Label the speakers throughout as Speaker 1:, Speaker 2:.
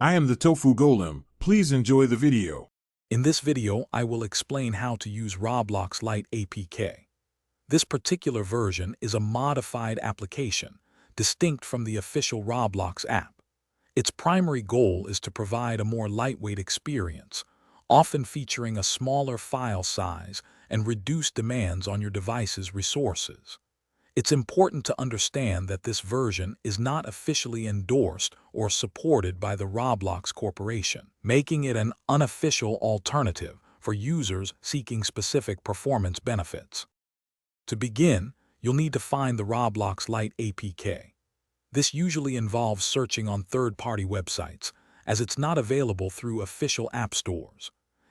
Speaker 1: I am the Tofu Golem. Please enjoy the video.
Speaker 2: In this video, I will explain how to use Roblox Lite APK. This particular version is a modified application, distinct from the official Roblox app. Its primary goal is to provide a more lightweight experience, often featuring a smaller file size and reduced demands on your device's resources. It's important to understand that this version is not officially endorsed or supported by the Roblox Corporation, making it an unofficial alternative for users seeking specific performance benefits. To begin, you'll need to find the Roblox Lite APK. This usually involves searching on third-party websites, as it's not available through official app stores.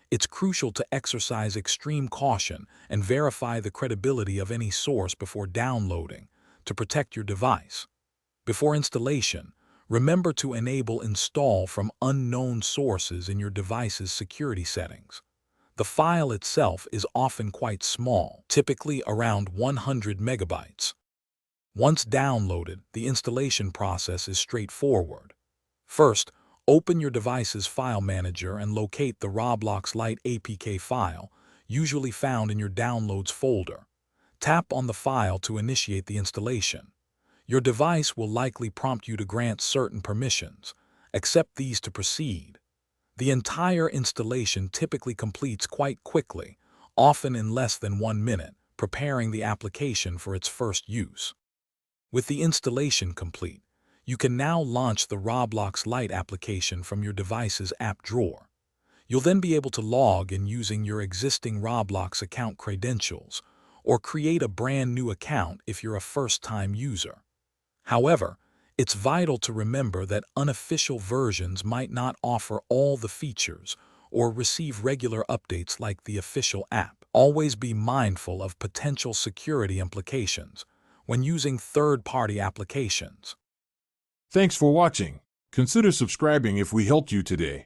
Speaker 2: It's crucial to exercise extreme caution and verify the credibility of any source before downloading to protect your device. Before installation, remember to enable Install from Unknown Sources in your device's security settings. The file itself is often quite small, typically around 100 megabytes. Once downloaded, the installation process is straightforward. First, open your device's file manager and locate the Roblox Lite APK file, usually found in your Downloads folder. Tap on the file to initiate the installation. Your device will likely prompt you to grant certain permissions. Accept these to proceed. The entire installation typically completes quite quickly, often in less than 1 minute, preparing the application for its first use. With the installation complete, you can now launch the Roblox Lite application from your device's app drawer. You'll then be able to log in using your existing Roblox account credentials, or create a brand new account if you're a first-time user. However, it's vital to remember that unofficial versions might not offer all the features or receive regular updates like the official app. Always be mindful of potential security implications when using third-party applications.
Speaker 1: Thanks for watching. Consider subscribing if we helped you today.